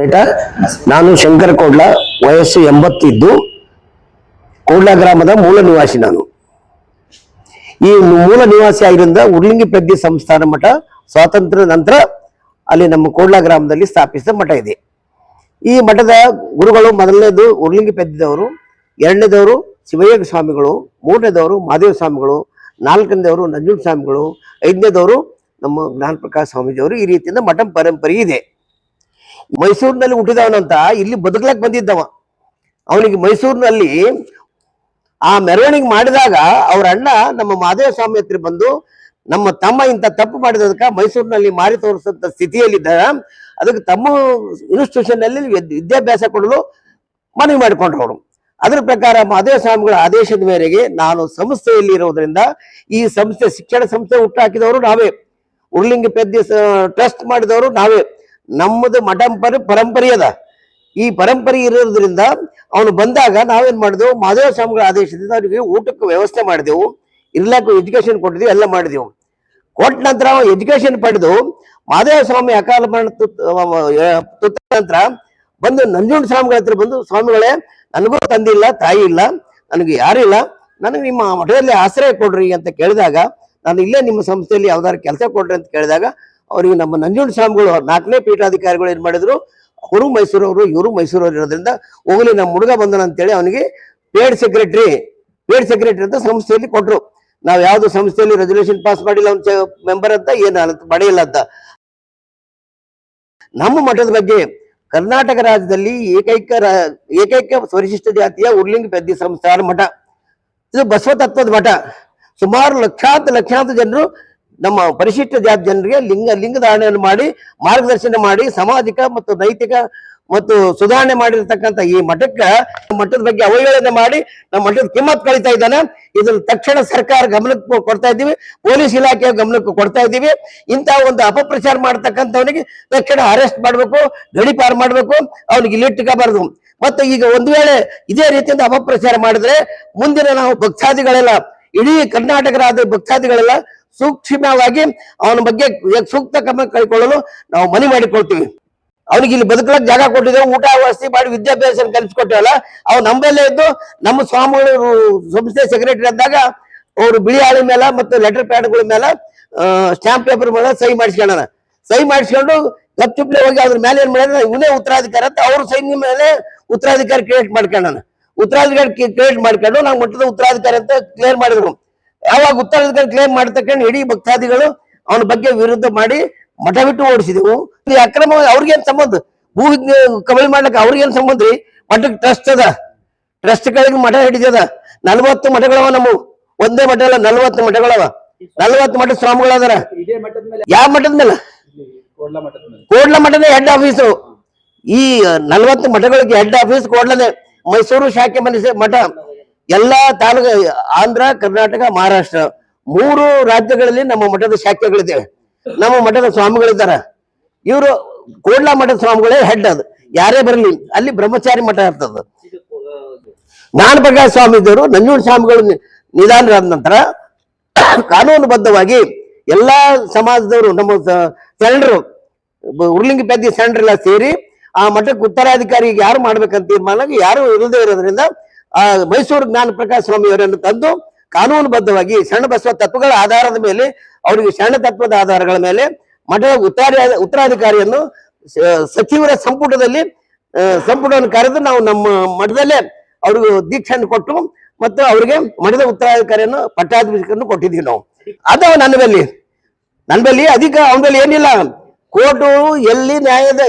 ಆಯ್ತಾ. ನಾನು ಶಂಕರ ಕೋಡ್ಲ, ವಯಸ್ಸು 80 ಇದ್ದು ಕೋಡ್ಲ ಗ್ರಾಮದ ಮೂಲ ನಿವಾಸಿ. ನಾನು ಈ ಮೂಲ ನಿವಾಸಿ ಆಗಿರಿಂದ ಉರ್ಲಿಂಗಿ ಪೆದ್ದಿ ಸಂಸ್ಥಾನ ಮಠ ಸ್ವಾತಂತ್ರ್ಯ ನಂತರ ಅಲ್ಲಿ ನಮ್ಮ ಕೋಡ್ಲ ಗ್ರಾಮದಲ್ಲಿ ಸ್ಥಾಪಿಸಿದ ಮಠ ಇದೆ. ಈ ಮಠದ ಗುರುಗಳು ಮೊದಲನೇದು ಉರ್ಲಿಂಗಿ ಪೆದ್ದಿದವರು, ಎರಡನೇದವರು ಶಿವಯೋಗ ಸ್ವಾಮಿಗಳು, ಮೂರನೇದವರು ಮಹಾದೇವ ಸ್ವಾಮಿಗಳು, ನಾಲ್ಕನೇದವರು ನಂಜುಂಡ ಸ್ವಾಮಿಗಳು, ಐದನೇದವರು ನಮ್ಮ ಜ್ಞಾನ ಪ್ರಕಾಶ್ ಸ್ವಾಮೀಜಿಯವರು. ಈ ರೀತಿಯಿಂದ ಮಠ ಪರಂಪರೆ ಇದೆ. ಮೈಸೂರಿನಲ್ಲಿ ಹುಟ್ಟಿದವನಂತ ಇಲ್ಲಿ ಬದುಕಲಕ್ಕೆ ಬಂದಿದ್ದವ. ಅವನಿಗೆ ಮೈಸೂರಿನಲ್ಲಿ ಆ ಮೆರವಣಿಗೆ ಮಾಡಿದಾಗ ಅವ್ರ ಅಣ್ಣ ನಮ್ಮ ಮಹಾದೇವ ಸ್ವಾಮಿ ಹತ್ರ ಬಂದು, ನಮ್ಮ ತಮ್ಮ ಇಂಥ ತಪ್ಪು ಮಾಡಿದದಕ್ಕೆ ಮೈಸೂರಿನಲ್ಲಿ ಮಾರಿ ತೋರಿಸಂತ ಸ್ಥಿತಿಯಲ್ಲಿದ್ದ, ಅದಕ್ಕೆ ತಮ್ಮ ಇನ್ಸ್ಟಿಟ್ಯೂಷನ್ ನಲ್ಲಿ ವಿದ್ಯಾಭ್ಯಾಸ ಕೊಡಲು ಮನವಿ ಮಾಡಿಕೊಂಡ್ರು ಅವರು. ಅದರ ಪ್ರಕಾರ ಮಹಾದೇವ ಸ್ವಾಮಿಗಳ ಆದೇಶದ ಮೇರೆಗೆ ನಾನು ಸಂಸ್ಥೆಯಲ್ಲಿ ಇರೋದ್ರಿಂದ, ಈ ಸಂಸ್ಥೆ ಶಿಕ್ಷಣ ಸಂಸ್ಥೆ ಹುಟ್ಟು ಹಾಕಿದವರು ನಾವೇ, ಉರ್ಲಿಂಗಿ ಪೆದ್ದಿ ಟ್ರಸ್ಟ್ ಮಾಡಿದವರು ನಾವೇ. ನಮ್ಮದು ಮಠ ಪರಂಪರೆ ಅದ. ಈ ಪರಂಪರೆ ಇರೋದ್ರಿಂದ ಅವನು ಬಂದಾಗ ನಾವೇನ್ ಮಾಡಿದೆವು, ಮಹಾದೇವ ಸ್ವಾಮಿಗಳ ಆದೇಶದಿಂದ ಅವರಿಗೆ ಊಟಕ್ಕೆ ವ್ಯವಸ್ಥೆ ಮಾಡಿದೆವು, ಇರ್ಲಾಕ ಎಜುಕೇಶನ್ ಕೊಟ್ಟಿದ್ವಿ, ಎಲ್ಲ ಮಾಡಿದೆವು. ಕೊಟ್ಟ ನಂತರ ಎಜುಕೇಶನ್ ಪಡೆದು ಮಹಾದೇವ ಸ್ವಾಮಿ ಅಕಾಲ ಮರಣ ತುತ್ತ ನಂತರ ಬಂದು ನಂಜುಂಡ ಸ್ವಾಮಿಗಳ ಹತ್ರ ಬಂದು, ಸ್ವಾಮಿಗಳೇ ನನಗೂ ತಂದೆ ಇಲ್ಲ, ತಾಯಿ ಇಲ್ಲ, ನನಗೆ ಯಾರಿಲ್ಲ, ನನಗೆ ನಿಮ್ಮ ಮಠದಲ್ಲಿ ಆಶ್ರಯ ಕೊಡ್ರಿ ಅಂತ ಕೇಳಿದಾಗ, ನಾನು ಇಲ್ಲೇ ನಿಮ್ಮ ಸಂಸ್ಥೆಯಲ್ಲಿ ಯಾವ್ದಾದ್ರು ಕೆಲಸ ಕೊಡ್ರಿ ಅಂತ ಕೇಳಿದಾಗ, ಅವರಿಗೆ ನಮ್ಮ ನಂಜುಂಡ ಸ್ವಾಮಿಗಳು 4ನೇ ಪೀಠಾಧಿಕಾರಿಗಳು ಏನ್ ಮಾಡಿದ್ರು, ಅವರು ಮೈಸೂರವರು, ಇವರು ಮೈಸೂರವರು ಇರೋದ್ರಿಂದ ಹೋಗಲಿ ನಮ್ಮ ಹುಡುಗ ಬಂದನ ಅಂತೇಳಿ ಅವನಿಗೆ ಪೇಡ್ ಸೆಕ್ರೆಟರಿ ಅಂತ ಸಂಸ್ಥೆಯಲ್ಲಿ ಕೊಟ್ರು. ನಾವ್ ಯಾವ್ದು ಸಂಸ್ಥೆಯಲ್ಲಿ ರೆಸಲ್ಯೂಷನ್ ಪಾಸ್ ಮಾಡಿಲ್ಲ, ಅವ್ನ ಮೆಂಬರ್ ಅಂತ ಏನು ಪಡೆಯಿಲ್ಲ ಅಂತ. ನಮ್ಮ ಮಠದ ಬಗ್ಗೆ ಕರ್ನಾಟಕ ರಾಜ್ಯದಲ್ಲಿ ಏಕೈಕ ಪರಿಶಿಷ್ಟ ಜಾತಿಯ ಉರ್ಲಿಂಗಿ ಪೆದ್ದಿ ಸಂಸ್ಥಾನ ಮಠ. ಇದು ಬಸವ ತತ್ವದ ಮಠ. ಸುಮಾರು ಲಕ್ಷಾಂತರ ಜನರು ನಮ್ಮ ಪರಿಶಿಷ್ಟ ಜಾತಿ ಜನರಿಗೆ ಲಿಂಗಧಾರಣೆಯನ್ನು ಮಾಡಿ, ಮಾರ್ಗದರ್ಶನ ಮಾಡಿ, ಸಾಮಾಜಿಕ ಮತ್ತು ನೈತಿಕ ಮತ್ತು ಸುಧಾರಣೆ ಮಾಡಿರ್ತಕ್ಕಂಥ ಈ ಮಠದ ಬಗ್ಗೆ ಅವಹೇಳನೆ ಮಾಡಿ ನಮ್ಮ ಮಠದ ಕಿಮ್ಮತ್ ಕಳೀತಾ ಇದ್ದಾನೆ. ಇದನ್ನು ತಕ್ಷಣ ಸರ್ಕಾರ ಗಮನಕ್ಕೆ ಕೊಡ್ತಾ ಇದ್ದೀವಿ, ಪೊಲೀಸ್ ಇಲಾಖೆಯ ಗಮನಕ್ಕೆ ಕೊಡ್ತಾ ಇದ್ದೀವಿ. ಇಂತಹ ಒಂದು ಅಪಪ್ರಚಾರ ಮಾಡ್ತಕ್ಕಂಥವನಿಗೆ ತಕ್ಷಣ ಅರೆಸ್ಟ್ ಮಾಡಬೇಕು, ಗಡೀಪಾರು ಮಾಡಬೇಕು, ಅವನಿಗೆ ಇಲ್ಲಿಟ್ಟಬಾರದು. ಮತ್ತೆ ಈಗ ಒಂದು ವೇಳೆ ಇದೇ ರೀತಿಯಿಂದ ಅಪಪ್ರಚಾರ ಮಾಡಿದ್ರೆ ಮುಂದಿನ ನಾವು ಭಕ್ತಾದಿಗಳೆಲ್ಲ, ಇಡೀ ಕರ್ನಾಟಕ ರಾಜ್ಯದ ಭಕ್ತಾದಿಗಳೆಲ್ಲ ಸೂಕ್ಷ್ಮವಾಗಿ ಅವನ ಬಗ್ಗೆ ಸೂಕ್ತ ಕ್ರಮ ಕೈಗೊಳ್ಳಲು ನಾವು ಮನವಿ ಮಾಡಿಕೊಳ್ತೀವಿ. ಅವನಿಗೆ ಇಲ್ಲಿ ಬದುಕಲಕ್ಕೆ ಜಾಗ ಕೊಟ್ಟಿದ್ದೇವೆ, ಊಟ ವ್ಯವಸ್ಥೆ ಮಾಡಿ ವಿದ್ಯಾಭ್ಯಾಸ ಕಲಿಸ್ಕೊಟ್ಟೇವಲ್ಲ, ಅವ್ನು ನಮ್ಮಲ್ಲೇ ಇದ್ದು ನಮ್ಮ ಸ್ವಾಮಿಗಳು ಸಂಸ್ಥೆ ಸೆಕ್ರೆಟರಿ ಅಂದಾಗ ಅವರು ಬಿಳಿ ಹಾಳಿ ಮೇಲೆ ಮತ್ತು ಲೆಟರ್ ಪ್ಯಾಡ್ಗಳ ಮೇಲೆ ಸ್ಟಾಂಪ್ ಪೇಪರ್ ಮೇಲೆ ಸಹಿ ಮಾಡಿಸ್ಕೊಂಡು ಗಪ್ಚುಪ್ಲೆ ಹೋಗಿ ಅದ್ರ ಮೇಲೆ ಏನ್ ಮಾಡಿದ್ರೆ ಇವನೇ ಉತ್ತರಾಧಿಕಾರಿ ಅಂತ ಅವ್ರ ಸೈನ್ಯ ಮೇಲೆ ಉತ್ತರಾಧಿಕಾರಿ ಕ್ರಿಯೇಟ್ ಮಾಡ್ಕೊಂಡು ನಾವು ಮಟ್ಟದ ಉತ್ತರಾಧಿಕಾರಿ ಅಂತ ಕ್ಲಿಯರ್ ಮಾಡಿದ್ರು. ಯಾವಾಗ ಉತ್ತರಾಧಿಕಾರಿ ಕ್ಲೇಮ್ ಮಾಡ್ತಕ್ಕಂಡು ಇಡೀ ಭಕ್ತಾದಿಗಳು ಅವನ ಬಗ್ಗೆ ವಿರುದ್ಧ ಮಾಡಿ ಮಠ ಬಿಟ್ಟು ಓಡಿಸಿದೆವು. ಈ ಅಕ್ರಮ ಅವ್ರಿಗೇನ್ ಸಂಬಂಧ, ಭೂ ಕಬಳಿ ಮಾಡ್ಲಿಕ್ಕೆ ಅವ್ರಿಗೇನ್ ಸಂಬಂಧ ರೀ? ಮಠಕ್ಕೆ ಟ್ರಸ್ಟ್ ಅದ, ಟ್ರಸ್ಟ್ಗಳಿಗೆ ಮಠ ಹಿಡಿದದ. 40 ಮಠಗಳವ ನಮ್ಮ, ಒಂದೇ ಮಠ ಅಲ್ಲ, 40 ಮಠಗಳವ. 40 ಮಠ ಸ್ವಾಮಿಗಳದಾರ. ಯಾವ ಮಠದ ಮೇಲೆ? ಕೋಡ್ಲ ಮಠದ ಹೆಡ್ ಆಫೀಸು. ಈ 40 ಮಠಗಳಿಗೆ ಹೆಡ್ ಆಫೀಸ್ ಕೋಡ್ಲನೆ. ಮೈಸೂರು ಶಾಖೆ ಮಠ ಎಲ್ಲಾ ತಾಲೂಕು, ಆಂಧ್ರ, ಕರ್ನಾಟಕ, ಮಹಾರಾಷ್ಟ್ರ 3 ರಾಜ್ಯಗಳಲ್ಲಿ ನಮ್ಮ ಮಠದ ಶಾಖೆಗಳಿದ್ದೇವೆ. ನಮ್ಮ ಮಠದ ಸ್ವಾಮಿಗಳಿದ್ದಾರೆ. ಇವರು ಕೋಡ್ಲ ಮಠದ ಸ್ವಾಮಿಗಳೇ ಹೆಡ್. ಅದು ಯಾರೇ ಬರಲಿ ಅಲ್ಲಿ ಬ್ರಹ್ಮಚಾರಿ ಮಠ ಇರ್ತದ. ಜ್ಞಾನ ಪ್ರಕಾಶ್ ಸ್ವಾಮೀಜಿಯವರು ನಂಜುಂಡ ಸ್ವಾಮಿಗಳು ನಿಧಾನರಾದ ನಂತರ ಕಾನೂನುಬದ್ಧವಾಗಿ ಎಲ್ಲಾ ಸಮಾಜದವರು, ನಮ್ಮ ಶರಣರು, ಉರ್ಲಿಂಗಿ ಪೆದ್ದಿ ಶರಣರೆಲ್ಲ ಸೇರಿ ಆ ಮಠಕ್ಕೆ ಉತ್ತರಾಧಿಕಾರಿಗೆ ಯಾರು ಮಾಡ್ಬೇಕಂತ ತೀರ್ಮಾನ ಯಾರು ಇಲ್ಲದೆ ಇರೋದ್ರಿಂದ ಮೈಸೂರು ಜ್ಞಾನ ಪ್ರಕಾಶ್ ಸ್ವಾಮಿಯವರನ್ನು ತಂದು ಕಾನೂನುಬದ್ಧವಾಗಿ ಶರಣ ಬಸವ ತತ್ವಗಳ ಆಧಾರದ ಮೇಲೆ, ಅವರಿಗೆ ಶರಣ ತತ್ವದ ಆಧಾರಗಳ ಮೇಲೆ ಮಠದ ಉತ್ತರಾಧಿಕಾರಿಯನ್ನು ಸಚಿವರ ಸಂಪುಟವನ್ನು ಕರೆದು ನಾವು ನಮ್ಮ ಮಠದಲ್ಲೇ ಅವ್ರಿಗೆ ದೀಕ್ಷೆಯನ್ನು ಕೊಟ್ಟು ಮತ್ತು ಅವರಿಗೆ ಮಠದ ಉತ್ತರಾಧಿಕಾರಿಯನ್ನು ಪಟ್ಟಾಭಿಷೇಕವನ್ನು ಕೊಟ್ಟಿದ್ದೀವಿ ನಾವು. ಅದು ನನ್ನ ಬಳಿ ಅಧಿಕ ಅವನ ಬಳಿ ಏನಿಲ್ಲ. ಕೋರ್ಟು ಎಲ್ಲಿ ನ್ಯಾಯದ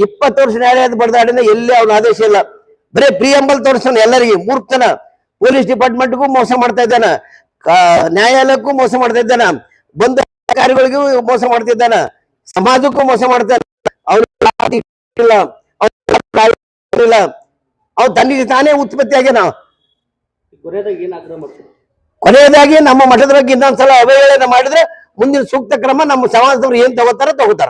20 ವರ್ಷ ನ್ಯಾಯಾಲಯದ ಬಡದಾಡಿನ ಎಲ್ಲಿ ಅವನ ಆದೇಶ ಇಲ್ಲ. ಬರೀ ಪ್ರಿಯಂಬಲ್ ತೋರಿಸ್ತಾನೆ ಎಲ್ಲರಿಗೆ. ಮೂರ್ಖತನ. ಪೊಲೀಸ್ ಡಿಪಾರ್ಟ್ಮೆಂಟ್ಗೂ ಮೋಸ ಮಾಡ್ತಾ ಇದ್ದಾನ, ನ್ಯಾಯಾಲಯಕ್ಕೂ ಮೋಸ ಮಾಡ್ತಾ ಇದ್ದಾನ, ಬಂದ ಅಧಿಕಾರಿಗಳಿಗೂ ಮೋಸ ಮಾಡ್ತಿದ್ದಾನ, ಸಮಾಜಕ್ಕೂ ಮೋಸ ಮಾಡ್ತಾನೆ. ಅವ್ನು ತನ್ನಿಗೆ ತಾನೇ ಉತ್ಪತ್ತಿ ಆಗ್ಯಾನ. ಕೊನೆಯದಾಗಿ ನಮ್ಮ ಮಠದ ಬಗ್ಗೆ ಇನ್ನೊಂದ್ಸಲ ಅವಹೇಳನ ಮಾಡಿದ್ರೆ ಮುಂದಿನ ಸೂಕ್ತ ಕ್ರಮ ನಮ್ಮ ಸಮಾಜದವ್ರು ಏನ್ ತಗೋತಾರ.